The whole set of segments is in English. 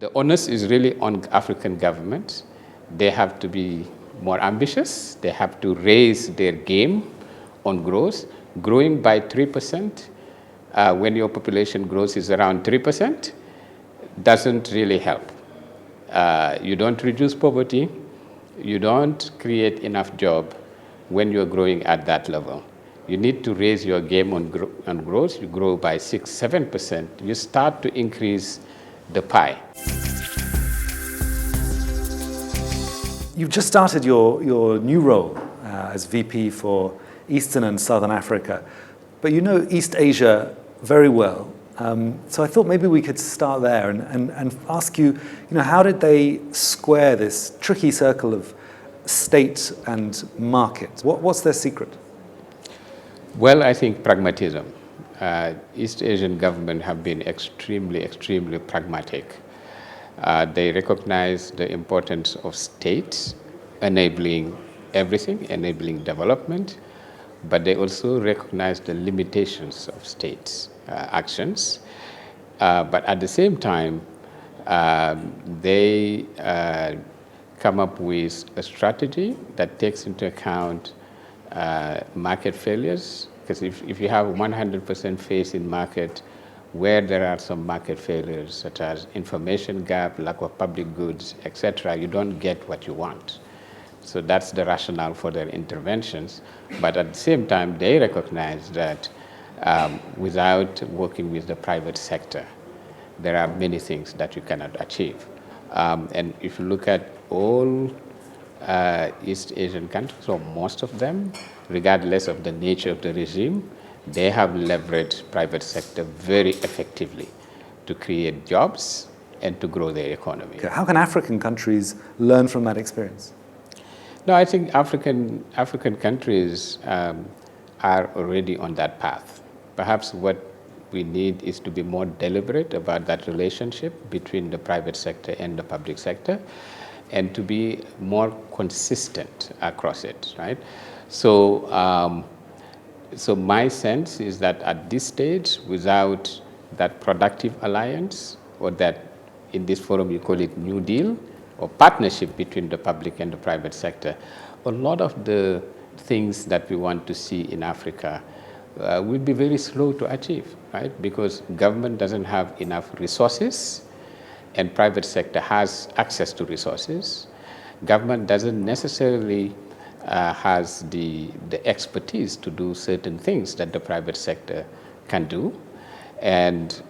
The onus is really on African governments. They have to be more ambitious. They have to raise their game on growth. Growing by 3%, when your population growth is around 3%, doesn't really help. You don't reduce poverty. You don't create enough job when you're growing at that level. You need to raise your game on growth. You grow by 6, 7%. You start to increase the pie. You've just started your new role as VP for Eastern and Southern Africa, but you know East Asia very well. So I thought maybe we could start there and ask you, how did they square this tricky circle of state and market? What's their secret? Well, I think pragmatism. East Asian governments have been extremely pragmatic. They recognize the importance of states enabling everything, enabling development, but they also recognize the limitations of states' actions. But at the same time, they come up with a strategy that takes into account market failures, because if you have 100% faith in market, where there are some market failures, such as information gap, lack of public goods, etc., you don't get what you want. So that's the rationale for their interventions. But at the same time, they recognize that without working with the private sector, there are many things that you cannot achieve. And if you look at all East Asian countries, or most of them, regardless of the nature of the regime, they have leveraged private sector very effectively to create jobs and to grow their economy. Okay. How can African countries learn from that experience? No, I think African countries are already on that path. Perhaps what we need is to be more deliberate about that relationship between the private sector and the public sector, and to be more consistent across it, right? So, so my sense is that at this stage, without that productive alliance, or that in this forum you call it New Deal, or partnership between the public and the private sector, a lot of the things that we want to see in Africa will be very slow to achieve, right? Because government doesn't have enough resources, and private sector has access to resources. Government doesn't necessarily has the expertise to do certain things that the private sector can do. And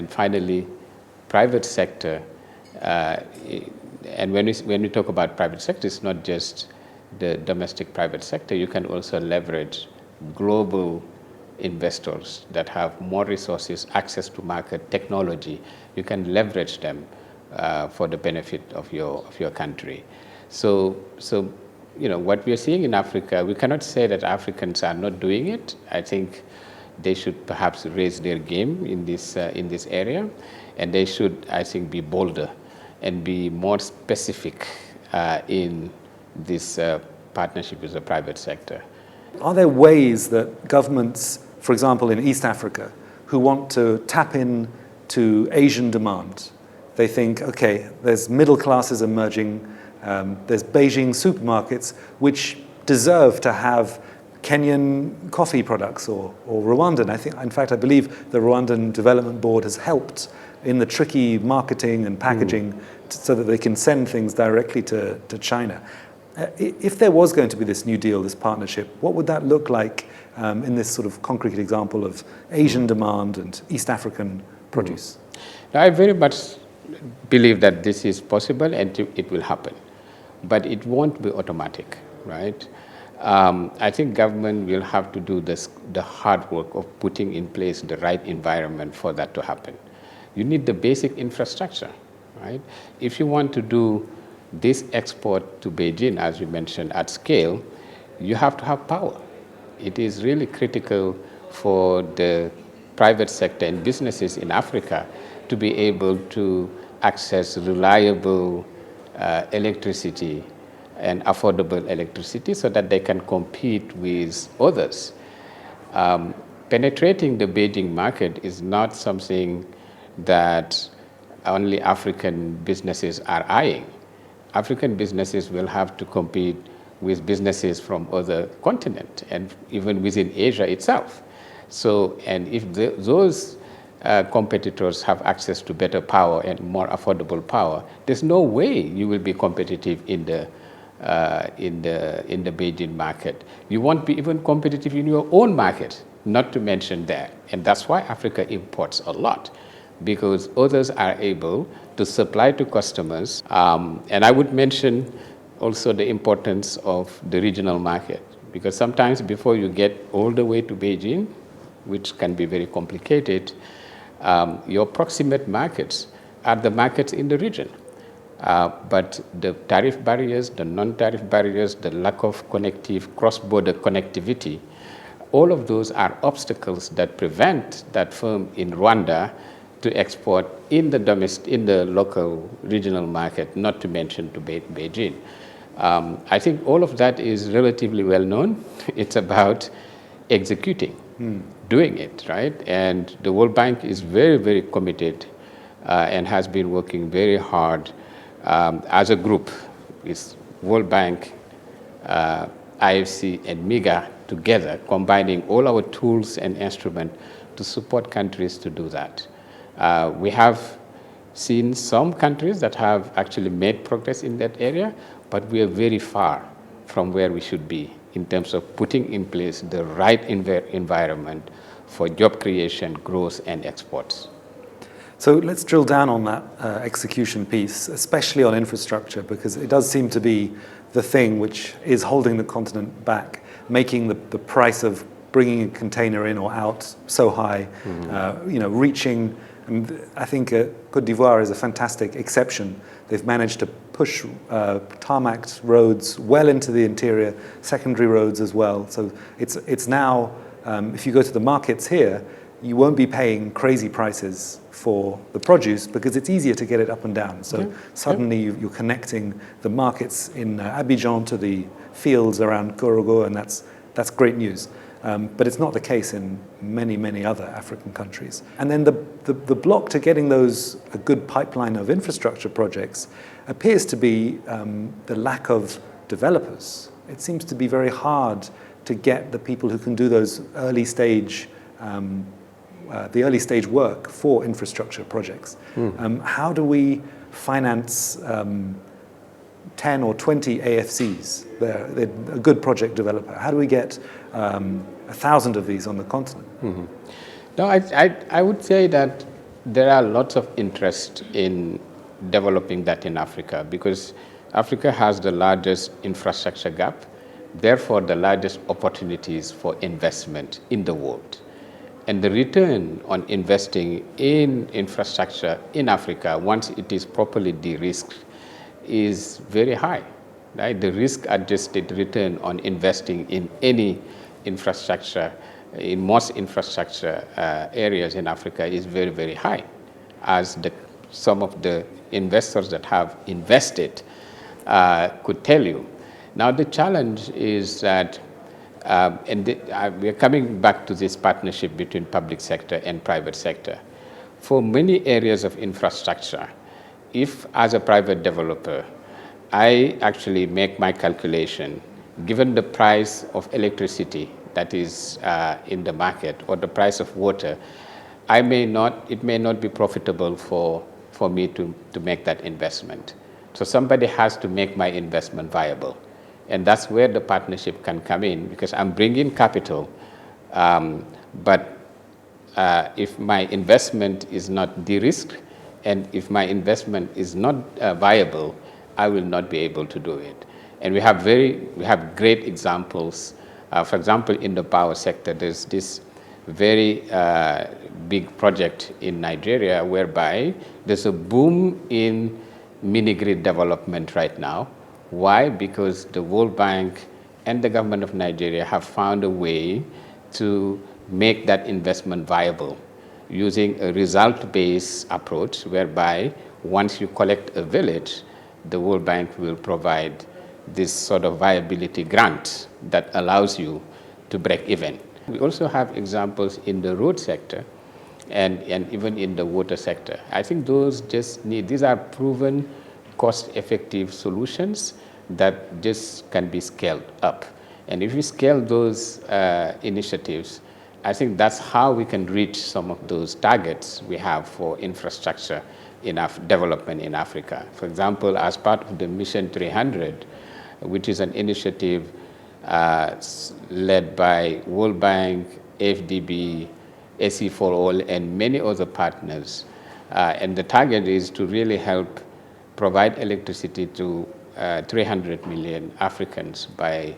finally, private sector, and when we talk about private sector, it's not just the domestic private sector. You can also leverage global investors that have more resources, access to market, technology. You can leverage them for the benefit of your country. So what we are seeing in Africa, we cannot say that Africans are not doing it. I think they should perhaps raise their game in this area, and they should, I think, be bolder and be more specific in this partnership with the private sector. Are there ways that governments, for example, in East Africa, who want to tap in to Asian demand, they think, okay, there's middle classes emerging, there's Beijing supermarkets which deserve to have Kenyan coffee products or Rwandan. I believe the Rwandan Development Board has helped in the tricky marketing and packaging so that they can send things directly to China. If there was going to be this New Deal, this partnership, what would that look like in this sort of concrete example of Asian demand and East African produce? I very much believe that this is possible and it will happen, but it won't be automatic, right? I think government will have to do the hard work of putting in place the right environment for that to happen. You need the basic infrastructure, right? If you want to do this export to Beijing, as you mentioned, at scale, you have to have power. It is really critical for the private sector and businesses in Africa to be able to access reliable electricity and affordable electricity so that they can compete with others. Penetrating the Beijing market is not something that only African businesses are eyeing. African businesses will have to compete with businesses from other continents and even within Asia itself. So, and if those competitors have access to better power and more affordable power, there's no way you will be competitive in the Beijing market. You won't be even competitive in your own market, not to mention that. And that's why Africa imports a lot, because others are able to supply to customers. And I would mention also the importance of the regional market, because sometimes before you get all the way to Beijing, which can be very complicated, your proximate markets are the markets in the region. But the tariff barriers, the non-tariff barriers, the lack of cross-border connectivity, all of those are obstacles that prevent that firm in Rwanda to export in the local regional market, not to mention to Beijing. I think all of that is relatively well known. It's about executing, doing it, right? And the World Bank is very, very committed and has been working very hard as a group with World Bank, IFC, and MIGA together, combining all our tools and instruments to support countries to do that. We have seen some countries that have actually made progress in that area, but we are very far from where we should be in terms of putting in place the right environment for job creation, growth, and exports. So let's drill down on that execution piece, especially on infrastructure, because it does seem to be the thing which is holding the continent back, making the price of bringing a container in or out so high, reaching, and I think Côte d'Ivoire is a fantastic exception. They've managed to push tarmacked roads well into the interior, secondary roads as well. So it's now, if you go to the markets here, you won't be paying crazy prices for the produce because it's easier to get it up and down. So suddenly you're connecting the markets in Abidjan to the fields around Gorogo, and that's great news. But it's not the case in many, many other African countries. And then the block to getting a good pipeline of infrastructure projects appears to be the lack of developers. It seems to be very hard to get the people who can do those early stage work for infrastructure projects. How do we finance 10 or 20 AFCs? They're a good project developer. How do we get 1,000 of these on the continent? No, I would say that there are lots of interest in developing that in Africa, because Africa has the largest infrastructure gap, therefore the largest opportunities for investment in the world. And the return on investing in infrastructure in Africa, once it is properly de-risked, is very high. Right? The risk-adjusted return on investing in any infrastructure, in most infrastructure areas in Africa, is very, very high, as some of the investors that have invested could tell you. Now, the challenge is that we are coming back to this partnership between public sector and private sector. For many areas of infrastructure, if as a private developer, I actually make my calculation, given the price of electricity that is in the market or the price of water, it may not be profitable for me to make that investment. So somebody has to make my investment viable. And that's where the partnership can come in, because I'm bringing capital, but if my investment is not de-risked, and if my investment is not viable, I will not be able to do it. And we have great examples. For example, in the power sector, there's this very big project in Nigeria whereby there's a boom in mini-grid development right now. Why? Because the World Bank and the government of Nigeria have found a way to make that investment viable using a result-based approach, whereby once you collect a village, the World Bank will provide this sort of viability grant that allows you to break even. We also have examples in the road sector and even in the water sector. I think these are proven cost-effective solutions that just can be scaled up. And if we scale those initiatives, I think that's how we can reach some of those targets we have for infrastructure in development in Africa. For example, as part of the Mission 300, which is an initiative led by World Bank, FDB, SE for All, and many other partners. And the target is to really help provide electricity to 300 million Africans by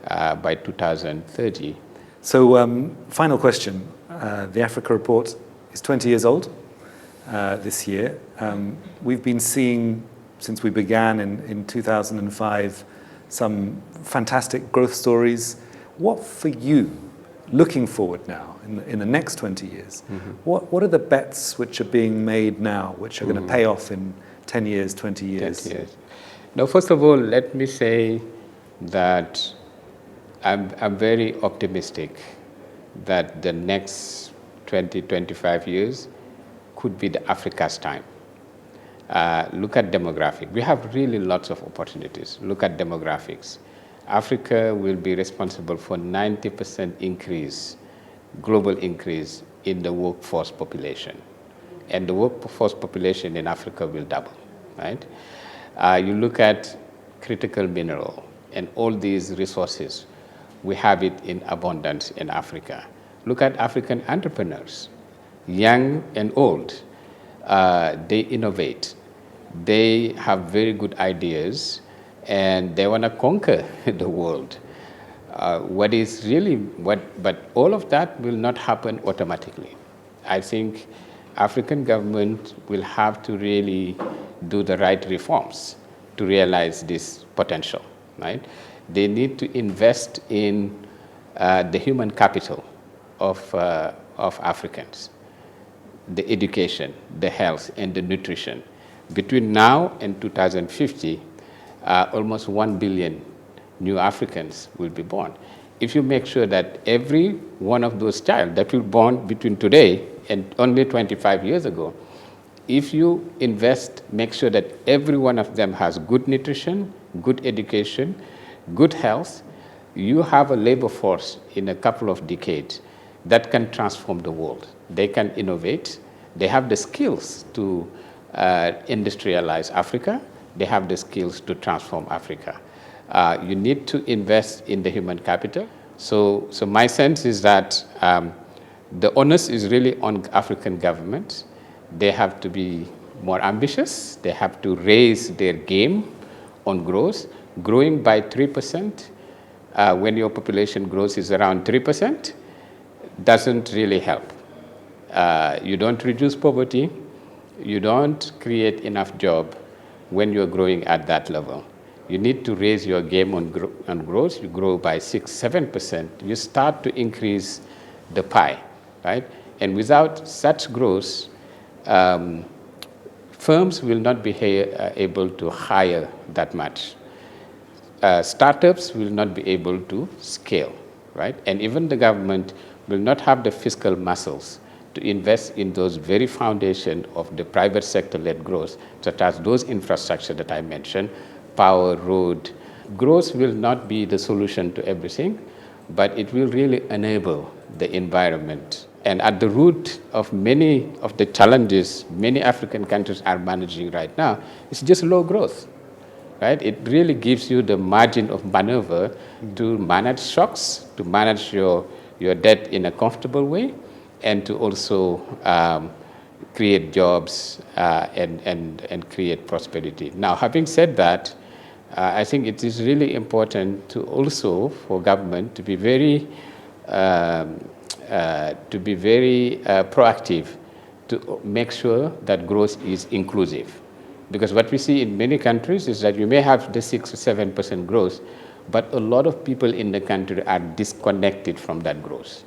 2030. So, final question. The Africa Report is 20 years old this year. We've been seeing, since we began in 2005, some fantastic growth stories. What for you, looking forward now, in the next 20 years, what are the bets which are being made now, which are going to pay off in 10 years, 20 years? 20 years. Now, first of all, let me say that I'm very optimistic that the next 20, 25 years could be the Africa's time. Look at demographics. We have really lots of opportunities. Look at demographics. Africa will be responsible for 90% increase, global increase in the workforce population. And the workforce population in Africa will double, right? You look at critical mineral and all these resources, we have it in abundance in Africa. Look at African entrepreneurs, young and old. They innovate. They have very good ideas, and they want to conquer the world. But all of that will not happen automatically. I think African government will have to really do the right reforms to realize this potential, right? They need to invest in the human capital of Africans, the education, the health, and the nutrition. Between now and 2050, almost 1 billion new Africans will be born. If you make sure that every one of those child that will be born between today and only 25 years ago, if you invest, make sure that every one of them has good nutrition, good education, good health, you have a labor force in a couple of decades that can transform the world. They can innovate. They have the skills to industrialize Africa. They have the skills to transform Africa. You need to invest in the human capital. So my sense is that the onus is really on African governments. They have to be more ambitious. They have to raise their game on growth. Growing by 3%, when your population growth is around 3%, doesn't really help. You don't reduce poverty. You don't create enough job when you're growing at that level. You need to raise your game on growth. You grow by 6, 7%. You start to increase the pie, right? And without such growth, firms will not be able to hire that much. Startups will not be able to scale, right? And even the government will not have the fiscal muscles to invest in those very foundation of the private sector-led growth, such as those infrastructure that I mentioned, power, road. Growth will not be the solution to everything, but it will really enable the environment. And at the root of many of the challenges many African countries are managing right now, it's just low growth, right? It really gives you the margin of maneuver to manage shocks, to manage your debt in a comfortable way, and to also create jobs and create prosperity. Now, having said that, I think it is really important to also for government to be very proactive to make sure that growth is inclusive. Because what we see in many countries is that you may have the 6 or 7% growth, but a lot of people in the country are disconnected from that growth.